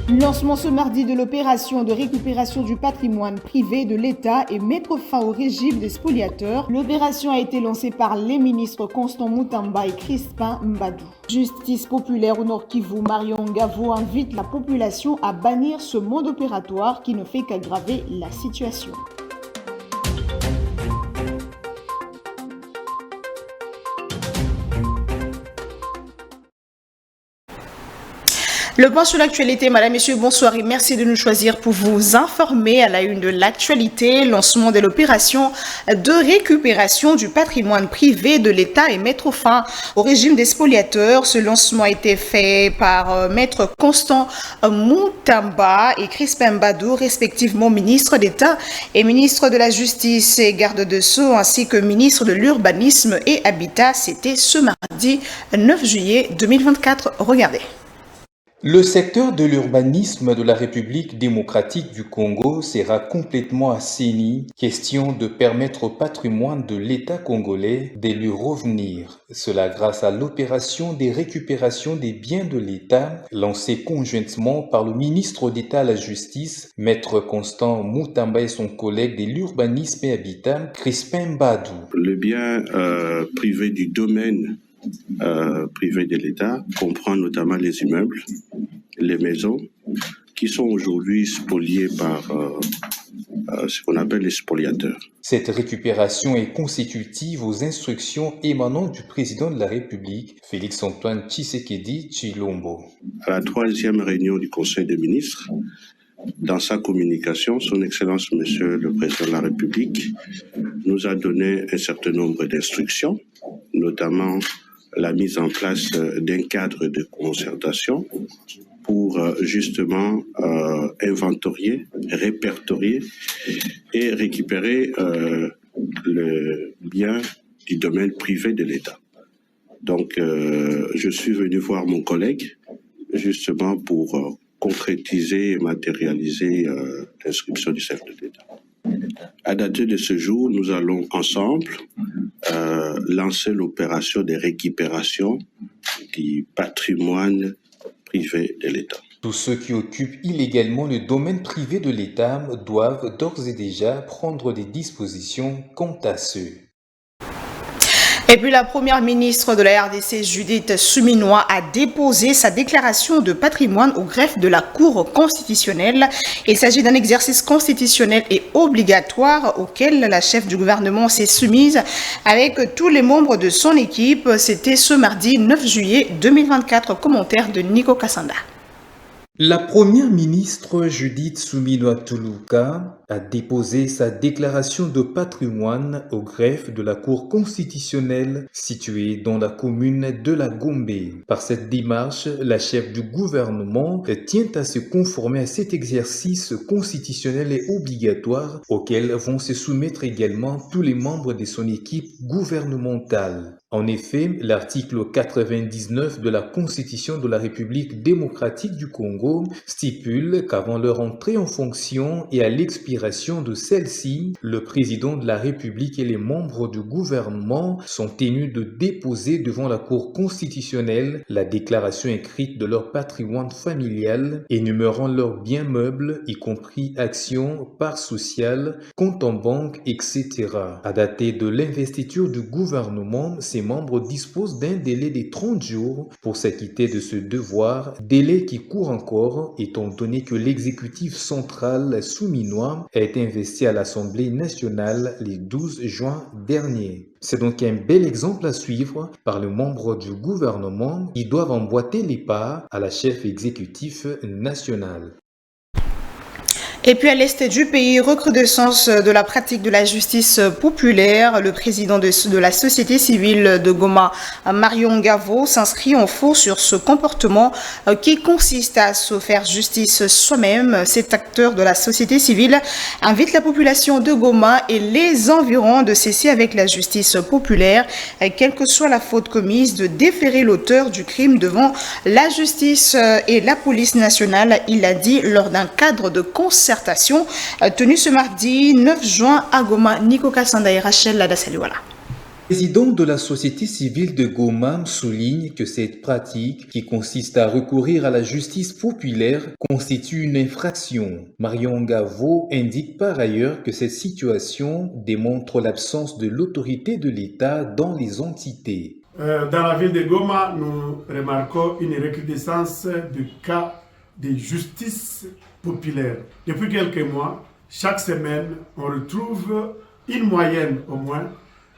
Lancement ce mardi de l'opération de récupération du patrimoine privé de l'État et mettre fin au régime des spoliateurs. L'opération a été lancée par les ministres Constant Moutamba et Crispin Mbadou. Justice populaire au Nord Kivu, Marion Ngavo invite la population à bannir ce mode opératoire qui ne fait qu'aggraver la situation. Le point sur l'actualité, madame, messieurs, bonsoir et merci de nous choisir pour vous informer à la une de l'actualité. Lancement de l'opération de récupération du patrimoine privé de l'État et mettre fin au régime des spoliateurs. Ce lancement a été fait par maître Constant Moutamba et Crispin Mbadou, respectivement ministre d'État et ministre de la Justice et garde de Sceaux, ainsi que ministre de l'Urbanisme et Habitat. C'était ce mardi 9 juillet 2024. Regardez. Le secteur de l'urbanisme de la République démocratique du Congo sera complètement assaini. Question de permettre au patrimoine de l'État congolais de lui revenir. Cela grâce à l'opération des récupérations des biens de l'État lancée conjointement par le ministre d'État à la Justice, maître Constant Moutamba et son collègue de l'Urbanisme et Habitat, Crispin Mbadou. Le bien privé du domaine privé de l'État comprend notamment les immeubles, les maisons, qui sont aujourd'hui spoliés par ce qu'on appelle les spoliateurs. Cette récupération est consécutive aux instructions émanant du président de la République, Félix-Antoine Tshisekedi Tshilombo. À la 3e réunion du Conseil des ministres, dans sa communication, Son Excellence Monsieur le Président de la République nous a donné un certain nombre d'instructions, notamment la mise en place d'un cadre de concertation pour justement inventorier, répertorier et récupérer le bien du domaine privé de l'État. Donc, je suis venu voir mon collègue justement pour concrétiser et matérialiser l'inscription du chef de l'État. À dater de ce jour, nous allons ensemble lancer l'opération de récupération du patrimoine privé de l'État. Tous ceux qui occupent illégalement le domaine privé de l'État doivent d'ores et déjà prendre des dispositions quant à ceux. Et puis la première ministre de la RDC, Judith Suminwa, a déposé sa déclaration de patrimoine au greffe de la Cour constitutionnelle. Il s'agit d'un exercice constitutionnel et obligatoire auquel la chef du gouvernement s'est soumise avec tous les membres de son équipe. C'était ce mardi 9 juillet 2024. Commentaire de Nico Kassanda. La première ministre Judith Suminwa Tuluka a déposé sa déclaration de patrimoine au greffe de la Cour constitutionnelle située dans la commune de la Gombe. Par cette démarche, la chef du gouvernement tient à se conformer à cet exercice constitutionnel et obligatoire auquel vont se soumettre également tous les membres de son équipe gouvernementale. En effet, l'article 99 de la Constitution de la République démocratique du Congo stipule qu'avant leur entrée en fonction et à l'expiration de celle-ci, le président de la République et les membres du gouvernement sont tenus de déposer devant la Cour constitutionnelle la déclaration écrite de leur patrimoine familial, énumérant leurs biens meubles, y compris actions, parts sociales, comptes en banque, etc. À dater de l'investiture du gouvernement, ces membres disposent d'un délai de 30 jours pour s'acquitter de ce devoir, délai qui court encore étant donné que l'exécutif central souminois a été investi à l'Assemblée nationale le 12 juin dernier. C'est donc un bel exemple à suivre par les membres du gouvernement qui doivent emboîter les pas à la chef exécutif nationale. Et puis à l'est du pays, recrudescence de la pratique de la justice populaire. Le président de la société civile de Goma, Marion Ngavo, s'inscrit en faux sur ce comportement qui consiste à se faire justice soi-même. Cet acteur de la société civile invite la population de Goma et les environs de cesser avec la justice populaire, quelle que soit la faute commise, de déférer l'auteur du crime devant la justice et la police nationale. Il l'a dit lors d'un cadre de concertation tenue ce mardi 9 juin à Goma. Nico Kassanda et Rachel Ladasaliwala. Le président de la société civile de Goma souligne que cette pratique, qui consiste à recourir à la justice populaire, constitue une infraction. Marion Gavo indique par ailleurs que cette situation démontre l'absence de l'autorité de l'État dans les entités. Dans la ville de Goma, nous remarquons une recrudescence de cas de justice populaire. Depuis quelques mois, chaque semaine, on retrouve une moyenne au moins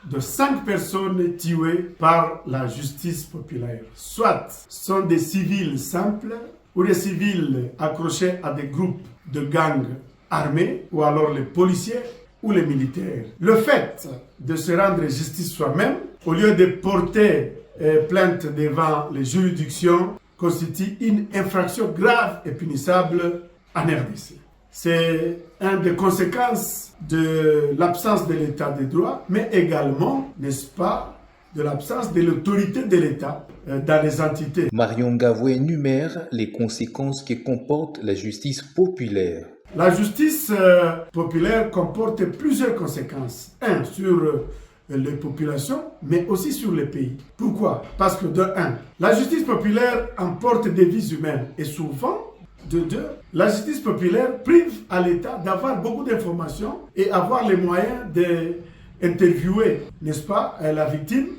de 5 personnes tuées par la justice populaire. Soit sont des civils simples ou des civils accrochés à des groupes de gangs armés ou alors les policiers ou les militaires. Le fait de se rendre justice soi-même, au lieu de porter plainte devant les juridictions, constitue une infraction grave et punissable en RDC. C'est une des conséquences de l'absence de l'état de droit, mais également, n'est-ce pas, de l'absence de l'autorité de l'État dans les entités. Marion Gavo énumère les conséquences que comporte la justice populaire. La justice populaire comporte plusieurs conséquences. Un, sur les populations, mais aussi sur les pays. Pourquoi? Parce que de un, la justice populaire emporte des vies humaines et souvent, de deux, la justice populaire prive à l'État d'avoir beaucoup d'informations et avoir les moyens d'interviewer, n'est-ce pas, la victime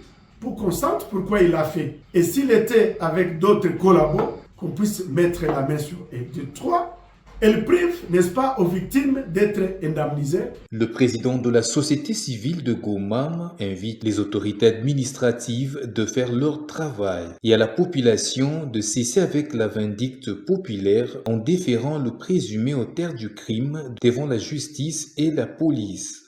pour qu'on sente pourquoi il l'a fait. Et s'il était avec d'autres collabos, qu'on puisse mettre la main sur eux. De trois, elle prive, n'est-ce pas, aux victimes d'être indemnisées. Le président de la société civile de Goma invite les autorités administratives de faire leur travail et à la population de cesser avec la vindicte populaire en déférant le présumé auteur du crime devant la justice et la police.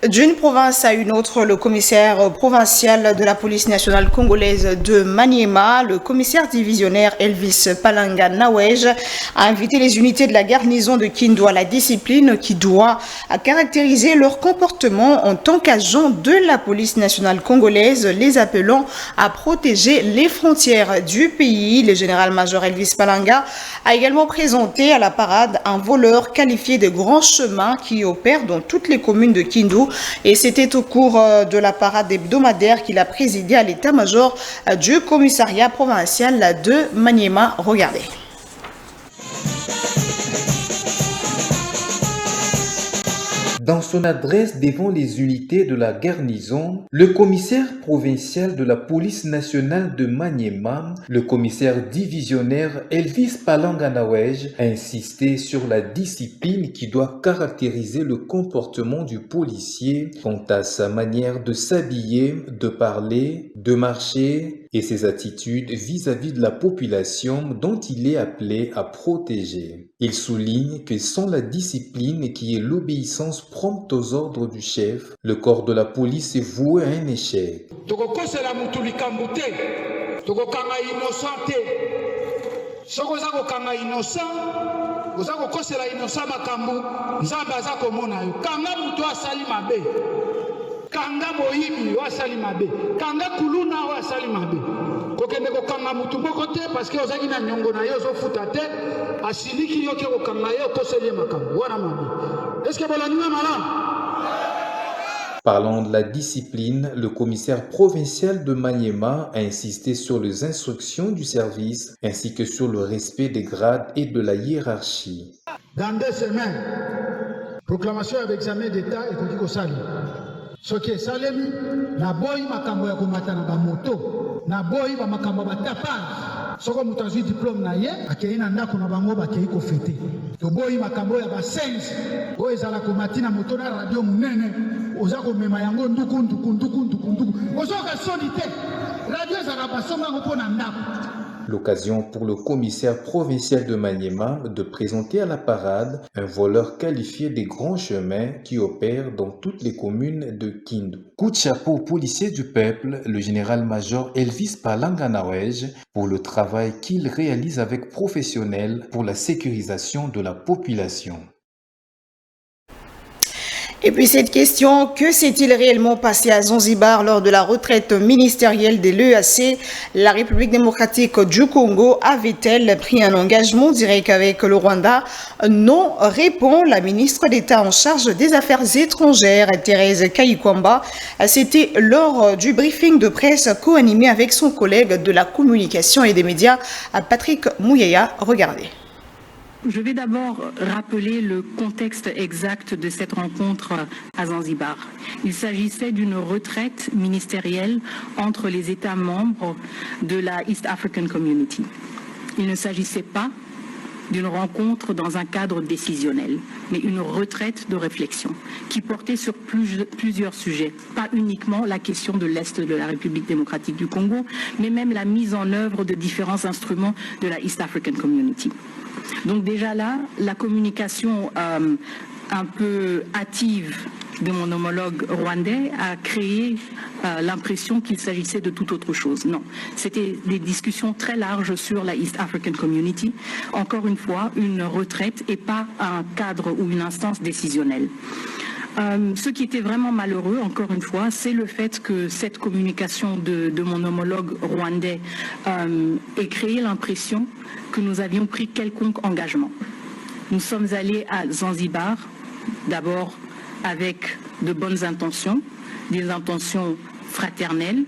D'une province à une autre, le commissaire provincial de la police nationale congolaise de Maniema, le commissaire divisionnaire Elvis Palanga Nawej, a invité les unités de la garnison de Kindu à la discipline qui doit caractériser leur comportement en tant qu'agents de la police nationale congolaise, les appelant à protéger les frontières du pays. Le général-major Elvis Palanga a également présenté à la parade un voleur qualifié de grand chemin qui opère dans toutes les communes de Kindu. Et c'était au cours de la parade hebdomadaire qu'il a présidé à l'état-major du commissariat provincial de Maniema. Regardez. Dans son adresse devant les unités de la garnison, le commissaire provincial de la police nationale de Maniema, le commissaire divisionnaire Elvis Palanga Nawej, a insisté sur la discipline qui doit caractériser le comportement du policier quant à sa manière de s'habiller, de parler, de marcher et ses attitudes vis-à-vis de la population dont il est appelé à protéger. Il souligne que sans la discipline qui est l'obéissance prompte aux ordres du chef, le corps de la police est voué à un échec. Kanga moyibi wa sali mabe, kanga kuluna wa sali mabe. Kokende ko kanga mutu moko te parce que ozaki na nyongo na yo zo futa te, asiliki yo ke ko kanga yo to seli makambo wana mabe. Est-ce que bolani malamu? Parlant de la discipline, le commissaire provincial de Maniema a insisté sur les instructions du service ainsi que sur le respect des grades et de la hiérarchie. Dans 2 semaines, proclamation avec examen d'État et Kokiko Sali. Soki salemi na boyi makambo ya komata na bamoto na boyi ba makambo batapage soko mutu azwi diplôme na ye akei na ndako na bango bakei kofete to boyi makambo ya basense oyo ezala komati na moto na radio munene oza komema yango nduku ozoka soni te radio ezala basonga ngo mpo na ndako. L'occasion pour le commissaire provincial de Maniema de présenter à la parade un voleur qualifié des grands chemins qui opère dans toutes les communes de Kindu. Coup de chapeau au policier du peuple, le général-major Elvis Palanga Nawej, pour le travail qu'il réalise avec professionnel pour la sécurisation de la population. Et puis cette question, que s'est-il réellement passé à Zanzibar lors de la retraite ministérielle de l'EAC? La République démocratique du Congo avait-elle pris un engagement direct avec le Rwanda? Non, répond la ministre d'État en charge des Affaires étrangères, Thérèse Kayikwamba. C'était lors du briefing de presse co-animé avec son collègue de la communication et des médias, Patrick Mouyaya. Regardez. Je vais d'abord rappeler le contexte exact de cette rencontre à Zanzibar. Il s'agissait d'une retraite ministérielle entre les États membres de la East African Community. Il ne s'agissait pas d'une rencontre dans un cadre décisionnel, mais une retraite de réflexion qui portait sur plusieurs sujets, pas uniquement la question de l'Est de la République démocratique du Congo, mais même la mise en œuvre de différents instruments de la East African Community. Donc déjà là, la communication un peu hâtive de mon homologue rwandais a créé l'impression qu'il s'agissait de toute autre chose. Non, c'était des discussions très larges sur la East African Community. Encore une fois, une retraite et pas un cadre ou une instance décisionnelle. Ce qui était vraiment malheureux, encore une fois, c'est le fait que cette communication de mon homologue rwandais ait créé l'impression que nous avions pris quelconque engagement. Nous sommes allés à Zanzibar, d'abord avec de bonnes intentions, des intentions fraternelles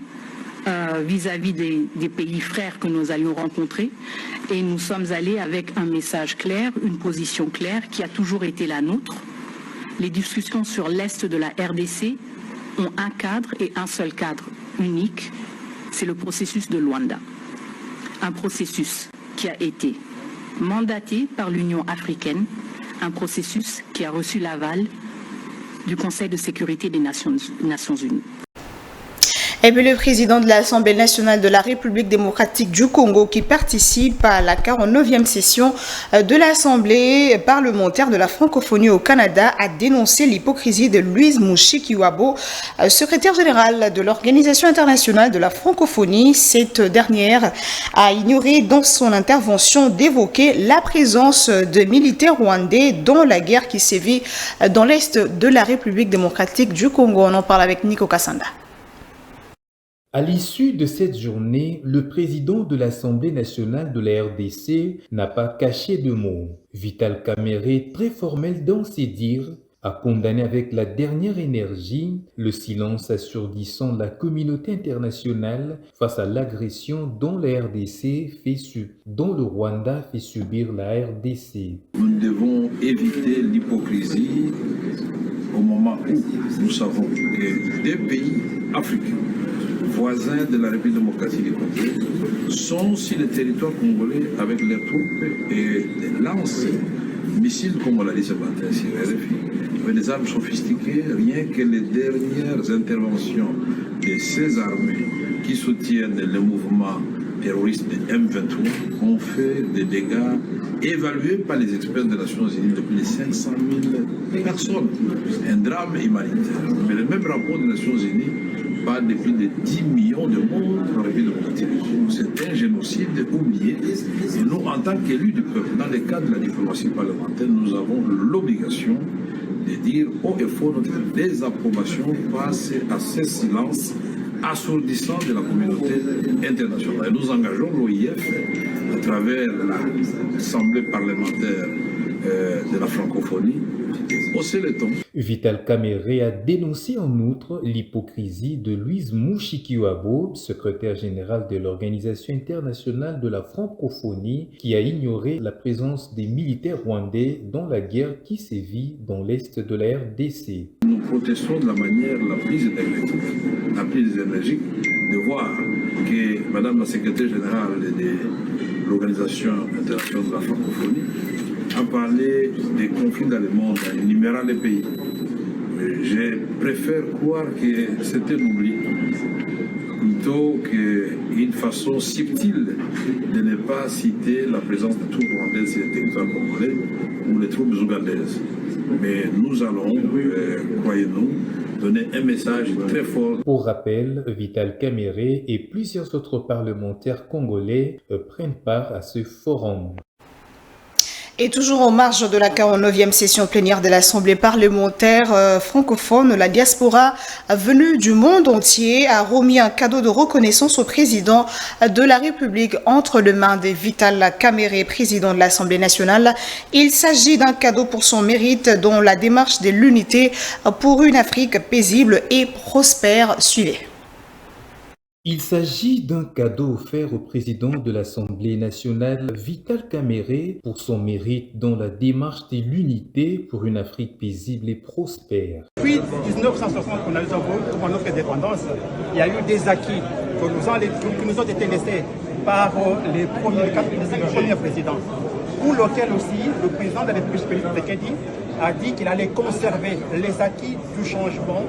vis-à-vis des pays frères que nous allions rencontrer. Et nous sommes allés avec un message clair, une position claire qui a toujours été la nôtre. Les discussions sur l'Est de la RDC ont un cadre et un seul cadre unique, c'est le processus de Luanda. Un processus qui a été mandaté par l'Union africaine, un processus qui a reçu l'aval du Conseil de sécurité des Nations Unies. Et puis le président de l'Assemblée nationale de la République démocratique du Congo qui participe à la 49e session de l'Assemblée parlementaire de la francophonie au Canada a dénoncé l'hypocrisie de Louise Mushikiwabo, secrétaire générale de l'Organisation internationale de la francophonie. Cette dernière a ignoré dans son intervention d'évoquer la présence de militaires rwandais dans la guerre qui sévit dans l'Est de la République démocratique du Congo. On en parle avec Nico Kassanda. À l'issue de cette journée, le président de l'Assemblée nationale de la RDC n'a pas caché de mots. Vital Kamerhe, très formel dans ses dires, a condamné avec la dernière énergie le silence assourdissant de la communauté internationale face à l'agression dont dont le Rwanda fait subir la RDC. Nous devons éviter l'hypocrisie au moment où nous savons que des pays africains voisins de la République démocratique du Congo sont sur le territoire congolais avec leurs troupes et des lances missiles, comme on l'a dit ce matin sur RFI, avec des armes sophistiquées. Rien que les dernières interventions de ces armées qui soutiennent le mouvement terroriste de M23 ont fait des dégâts évalués par les experts des Nations Unies de plus de 500 000 personnes. Un drame humanitaire. Mais le même rapport des Nations Unies parle de plus de 10 millions de morts dans la République démocratique du Congo. C'est un génocide oublié. Et nous, en tant qu'élus du peuple, dans le cadre de la diplomatie parlementaire, nous avons l'obligation de dire haut et fort notre désapprobation face à ce silence assourdissant de la communauté internationale. Et nous engageons l'OIF à travers l'Assemblée parlementaire de la francophonie de hausser le ton. Vital Kamerhe a dénoncé en outre l'hypocrisie de Louise Mushikiwabo, secrétaire générale de l'Organisation internationale de la francophonie, qui a ignoré la présence des militaires rwandais dans la guerre qui sévit dans l'Est de la RDC. Nous protestons de la manière la plus énergique de voir que Madame la secrétaire générale de l'Organisation internationale de la francophonie a parlé des conflits dans le monde en énumérant les pays. Je préfère croire que c'était un oubli plutôt qu'une façon subtile de ne pas citer la présence des troupes rwandaises sur le territoire congolais ou les troupes ougandaises. Mais nous allons, croyez-nous, donner un message très fort. Pour rappel, Vital Kamerhe et plusieurs autres parlementaires congolais prennent part à ce forum. Et toujours en marge de la 49e session plénière de l'Assemblée parlementaire francophone, la diaspora venue du monde entier a remis un cadeau de reconnaissance au président de la République entre les mains de Vital Kamerhe, président de l'Assemblée nationale. Il s'agit d'un cadeau pour son mérite dans la démarche de l'unité pour une Afrique paisible et prospère. Suivez. Il s'agit d'un cadeau offert au président de l'Assemblée nationale, Vital Kamerhe, pour son mérite dans la démarche de l'unité pour une Afrique paisible et prospère. Depuis 1960, qu'on a eu pour notre indépendance, il y a eu des acquis qui nous ont été laissés par les 5 premiers présidents, pour lesquels aussi le président de la République Félix Tshisekedi a dit qu'il allait conserver les acquis du changement,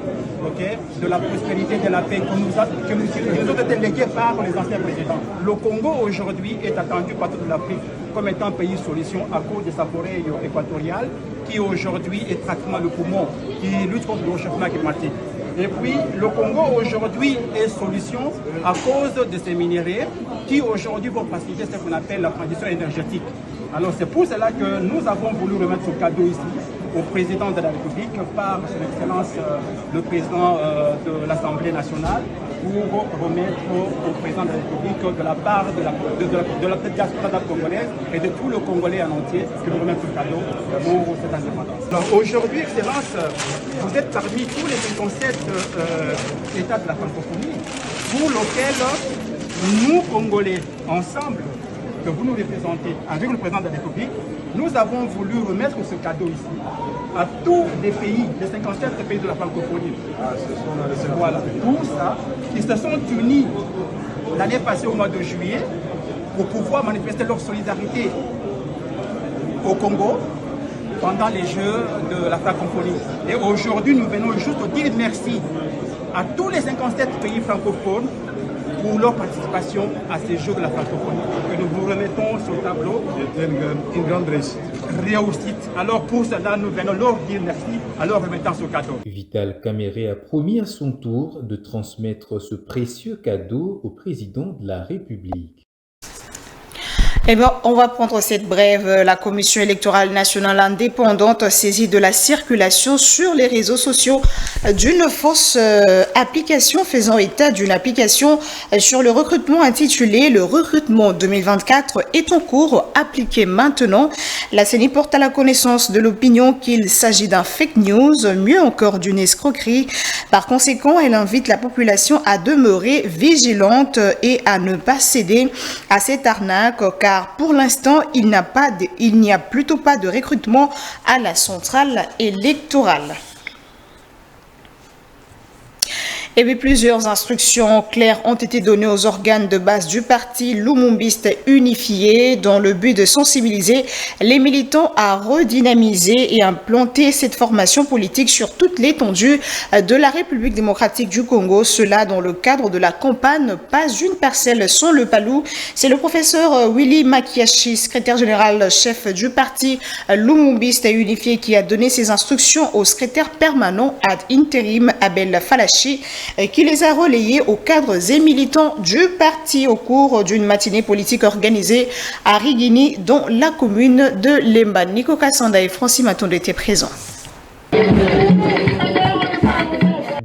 de la prospérité, de la paix qui nous ont été légués par les anciens présidents. Le Congo aujourd'hui est attendu par toute l'Afrique comme étant un pays solution à cause de sa forêt équatoriale qui aujourd'hui est pratiquement le poumon qui lutte contre le réchauffement climatique. Et puis le Congo aujourd'hui est solution à cause de ces minéraux qui aujourd'hui vont faciliter ce qu'on appelle la transition énergétique. Alors c'est pour cela que nous avons voulu remettre ce cadeau ici au président de la République par son Excellence le président de l'Assemblée nationale pour remettre au président de la République de la part de la diaspora congolaise et de tout le Congolais en entier que nous remettons ce cadeau pour cette indépendance. Aujourd'hui, Excellence, vous êtes parmi tous les 57 États de la francophonie pour lesquels nous, Congolais, ensemble, que vous nous représentez avec le président de la République, nous avons voulu remettre ce cadeau ici à tous les pays, les 57 pays de la francophonie. Voilà, tout ça, qui se sont unis l'année passée au mois de juillet pour pouvoir manifester leur solidarité au Congo pendant les Jeux de la francophonie. Et aujourd'hui, nous venons juste dire merci à tous les 57 pays francophones pour leur participation à ces Jeux de la francophonie que nous vous remettons sur le tableau. Une grande réussite. Alors pour cela, nous venons leur dire merci en leur remettant ce cadeau. Vital Kamerhe a promis à son tour de transmettre ce précieux cadeau au président de la République. Eh bien, on va prendre cette brève. La Commission électorale nationale indépendante saisie de la circulation sur les réseaux sociaux d'une fausse application faisant état d'une application sur le recrutement intitulée « Le recrutement 2024 est en cours, appliqué maintenant ». La CENI porte à la connaissance de l'opinion qu'il s'agit d'un fake news, mieux encore d'une escroquerie. Par conséquent, elle invite la population à demeurer vigilante et à ne pas céder à cette arnaque, car pour l'instant, il n'y a plutôt pas de recrutement à la centrale électorale. Et puis plusieurs instructions claires ont été données aux organes de base du parti Lumumbiste unifié dans le but de sensibiliser les militants à redynamiser et implanter cette formation politique sur toute l'étendue de la République démocratique du Congo. Cela dans le cadre de la campagne Pas une parcelle sans le palou. C'est le professeur Willy Makiashi, secrétaire général chef du parti Lumumbiste unifié, qui a donné ces instructions au secrétaire permanent ad interim Abel Falachi, qui les a relayés aux cadres et militants du parti au cours d'une matinée politique organisée à Rigini, dans la commune de Lemba. Nico Kassanda et Francis Matonde étaient présents.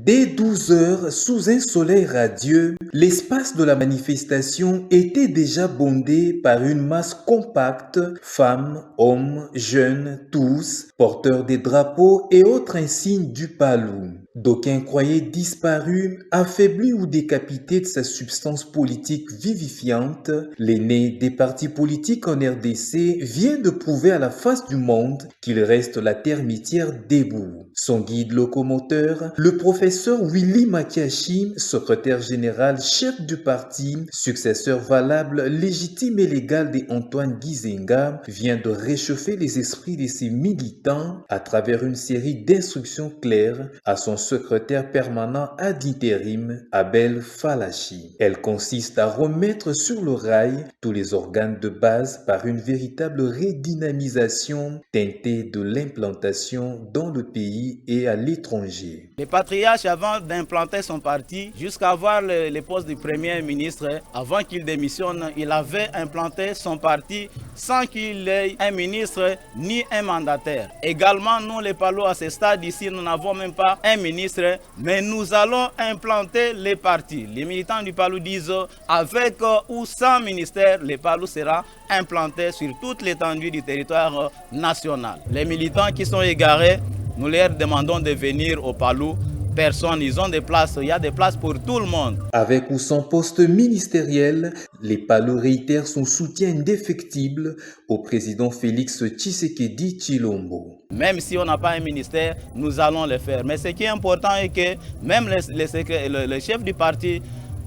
Dès 12 heures, sous un soleil radieux, l'espace de la manifestation était déjà bondé par une masse compacte, femmes, hommes, jeunes, tous, porteurs des drapeaux et autres insignes du palou. D'aucuns croyaient disparu, affaibli ou décapité de sa substance politique vivifiante, l'aîné des partis politiques en RDC vient de prouver à la face du monde qu'il reste la termitière debout. Son guide locomoteur, le professeur Willy Makiashi, secrétaire général chef du parti, successeur valable, légitime et légal d'Antoine Gizenga, vient de réchauffer les esprits de ses militants à travers une série d'instructions claires à son secrétaire permanent ad interim, Abel Falachi. Elle consiste à remettre sur le rail tous les organes de base par une véritable redynamisation teintée de l'implantation dans le pays et à l'étranger. Le patriarche, avant d'implanter son parti, jusqu'à avoir le poste du Premier ministre, avant qu'il démissionne, il avait implanté son parti sans qu'il ait un ministre ni un mandataire. Également, nous, les Palos, à ce stade ici, nous n'avons même pas un ministre, mais nous allons implanter les partis. Les militants du Palou disent, avec ou sans ministère, le Palou sera implanté sur toute l'étendue du territoire national. Les militants qui sont égarés, nous leur demandons de venir au Palou. Personne, ils ont des places, il y a des places pour tout le monde. Avec ou sans poste ministériel, les Palos réitèrent son soutien indéfectible au président Félix Tshisekedi Tshilombo. Même si on n'a pas un ministère, nous allons le faire. Mais ce qui est important est que même le chef du parti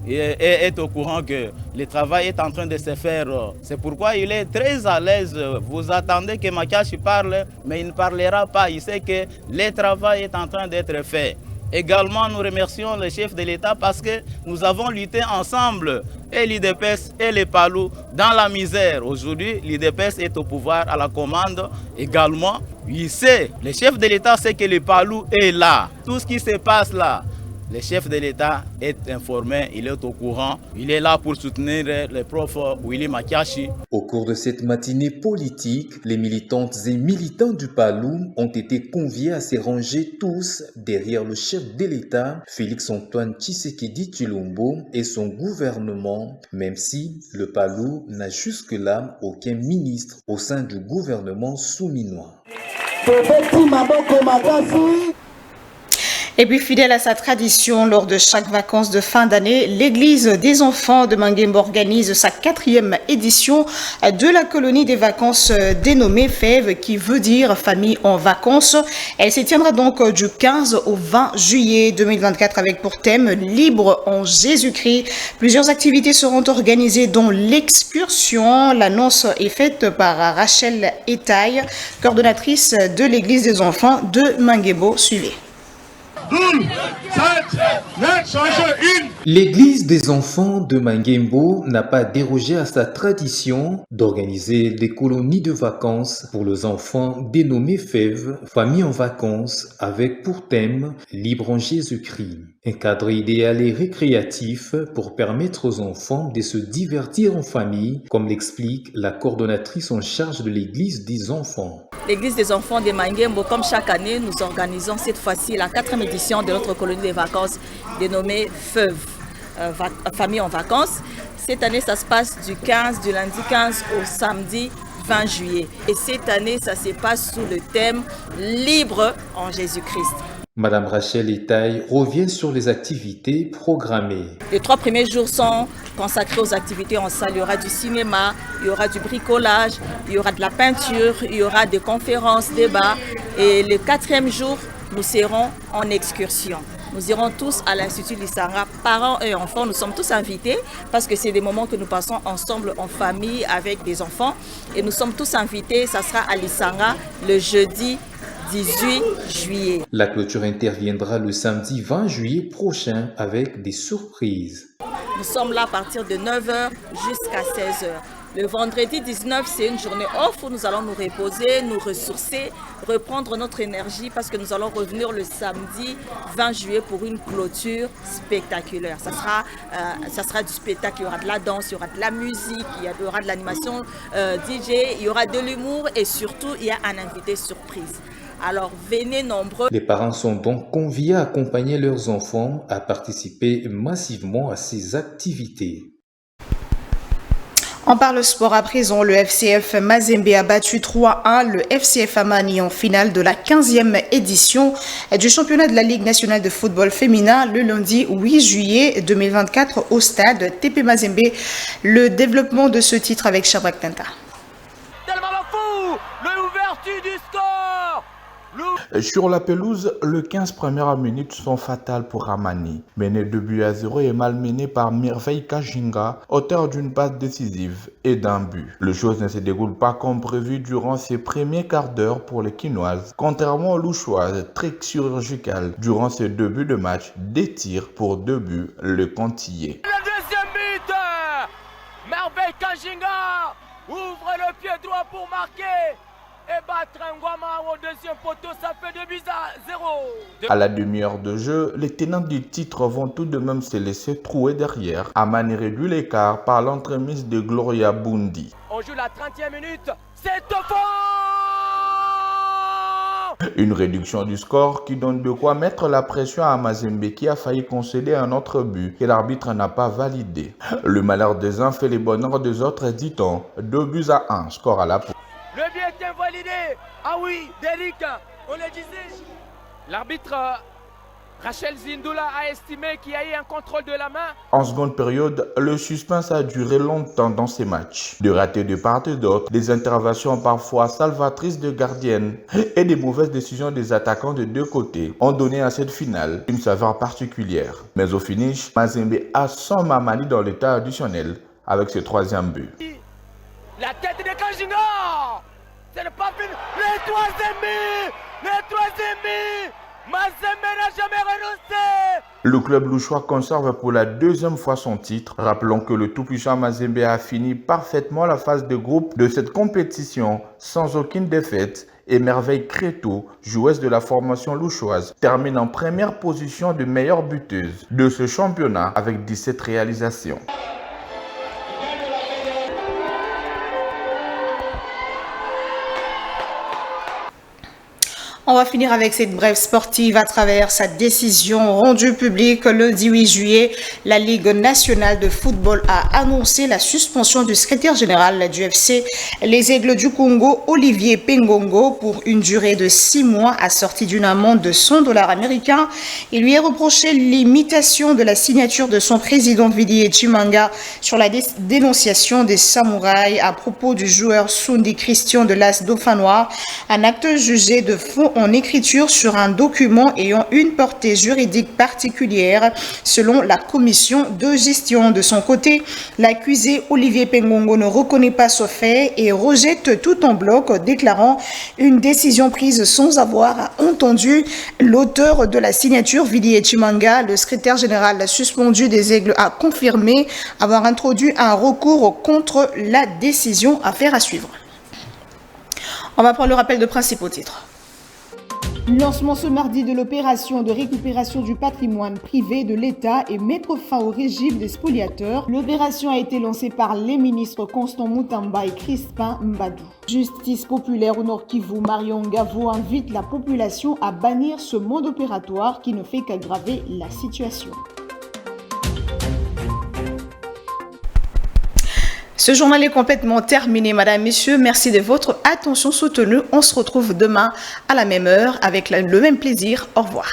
est au courant que le travail est en train de se faire. C'est pourquoi il est très à l'aise. Vous attendez que Makachi parle, mais il ne parlera pas. Il sait que le travail est en train d'être fait. Également, nous remercions le chef de l'État parce que nous avons lutté ensemble, et l'IDPS et les Palous, dans la misère. Aujourd'hui, l'IDPS est au pouvoir, à la commande. Également, il sait, le chef de l'État sait que le Palou est là. Tout ce qui se passe là, le chef de l'État est informé, il est au courant, il est là pour soutenir le prof Willy Makachi. Au cours de cette matinée politique, les militantes et militants du Palou ont été conviés à se ranger tous derrière le chef de l'État, Félix-Antoine Tshisekedi Tshilombo, et son gouvernement, même si le Palou n'a jusque-là aucun ministre au sein du gouvernement souminois. Et puis, fidèle à sa tradition, lors de chaque vacances de fin d'année, l'église des enfants de Mangembo organise sa 4e édition de la colonie des vacances dénommée Fève, qui veut dire famille en vacances. Elle se tiendra donc du 15 au 20 juillet 2024 avec pour thème Libre en Jésus-Christ. Plusieurs activités seront organisées, dont l'excursion. L'annonce est faite par Rachel Etaille, coordonnatrice de l'église des enfants de Mangembo. Suivez. L'église des enfants de Mangembo n'a pas dérogé à sa tradition d'organiser des colonies de vacances pour les enfants dénommées Fèves, famille en vacances, avec pour thème Libre en Jésus-Christ. Un cadre idéal et récréatif pour permettre aux enfants de se divertir en famille, comme l'explique la coordonnatrice en charge de l'église des enfants. L'église des enfants de Mangembo, comme chaque année, nous organisons cette fois-ci la 4e édition de notre colonie de vacances dénommée Fève, famille en vacances. Cette année, ça se passe du lundi 15 au samedi 20 juillet. Et cette année, ça se passe sous le thème Libre en Jésus-Christ. Madame Rachel Etaille revient sur les activités programmées. Les 3 premiers jours sont consacrés aux activités en salle. Il y aura du cinéma, il y aura du bricolage, il y aura de la peinture, il y aura des conférences, débats. Et le 4e jour, nous serons en excursion. Nous irons tous à l'Institut Lissanga, parents et enfants. Nous sommes tous invités parce que c'est des moments que nous passons ensemble en famille avec des enfants. Et nous sommes tous invités, ça sera à Lissanga le jeudi 18 juillet. La clôture interviendra le samedi 20 juillet prochain avec des surprises. Nous sommes là à partir de 9h jusqu'à 16h. Le vendredi 19, c'est une journée off où nous allons nous reposer, nous ressourcer, reprendre notre énergie parce que nous allons revenir le samedi 20 juillet pour une clôture spectaculaire. Ça sera du spectacle, il y aura de la danse, il y aura de la musique, il y aura de l'animation DJ, il y aura de l'humour et surtout il y a un invité surprise. Alors venez nombreux. Les parents sont donc conviés à accompagner leurs enfants à participer massivement à ces activités. On parle sport à présent. Le FCF Mazembe a battu 3-1 le FCF Amani en finale de la 15e édition du championnat de la Ligue nationale de football féminin le lundi 8 juillet 2024 au stade TP Mazembe. Le développement de ce titre avec Chabrak Tenta. L'ouverture du score. Sur la pelouse, les 15 premières minutes sont fatales pour Ramani. Mené 2-0 et malmené par Merveille Kajinga, auteur d'une passe décisive et d'un but. Les choses ne se déroulent pas comme prévu durant ces premiers quarts d'heure pour les Quinoises. Contrairement aux Louchoises, très chirurgical durant ces 2 buts de match, des tirs pour 2 buts, le Contillé. Le deuxième but, Merveille Kajinga ouvre le pied droit pour marquer. Et battre Ngwama au deuxième poteau, ça fait 2-0. À la demi-heure de jeu, les tenants du titre vont tout de même se laisser trouer derrière. Amani réduit l'écart par l'entremise de Gloria Bundi. On joue la 30e minute, c'est au fond. Une réduction du score qui donne de quoi mettre la pression à Mazembe qui a failli concéder un autre but que l'arbitre n'a pas validé. Le malheur des uns fait les bonheurs des autres, dit-on. 2-1, score à la poule. Le but est invalidé. Ah oui, Derrick, on le disait. L'arbitre Rachel Zindula a estimé qu'il y a eu un contrôle de la main. En seconde période, le suspense a duré longtemps dans ces matchs. Des ratés de part et d'autre, des interventions parfois salvatrices de gardiennes et des mauvaises décisions des attaquants de deux côtés ont donné à cette finale une saveur particulière. Mais au finish, Mazembe a son Mamani dans l'état additionnel avec ce troisième but. La tête de Kajinga, c'est le pas fini. Le troisième but, Mazembe n'a jamais renoncé. Le club louchois conserve pour la deuxième fois son titre. Rappelons que le tout-puissant Mazembe a fini parfaitement la phase de groupe de cette compétition sans aucune défaite. Et Merveille Créteau, joueuse de la formation louchoise, termine en première position de meilleure buteuse de ce championnat avec 17 réalisations. On va finir avec cette brève sportive à travers sa décision rendue publique le 18 juillet. La Ligue nationale de football a annoncé la suspension du secrétaire général du FC Les Aigles du Congo, Olivier Pengongo, pour une durée de 6 mois assortie d'une amende de $100 américains. Il lui est reproché l'imitation de la signature de son président Vili Chimanga sur la dénonciation des samouraïs à propos du joueur Sundi Christian de l'As Dauphinois, un acte jugé de faux en écriture sur un document ayant une portée juridique particulière selon la commission de gestion. De son côté, l'accusé Olivier Pengongo ne reconnaît pas ce fait et rejette tout en bloc, déclarant une décision prise sans avoir entendu l'auteur de la signature, Vili Chimanga. Le secrétaire général suspendu des Aigles a confirmé avoir introduit un recours contre la décision. Affaire à suivre. On va prendre le rappel de principaux titres. Lancement ce mardi de l'opération de récupération du patrimoine privé de l'État et mettre fin au régime des spoliateurs. L'opération a été lancée par les ministres Constant Moutamba et Crispin Mbadou. Justice populaire au Nord Kivu, Marion Ngavo invite la population à bannir ce mode opératoire qui ne fait qu'aggraver la situation. Ce journal est complètement terminé, Madame, Messieurs. Merci de votre attention soutenue. On se retrouve demain à la même heure avec le même plaisir. Au revoir.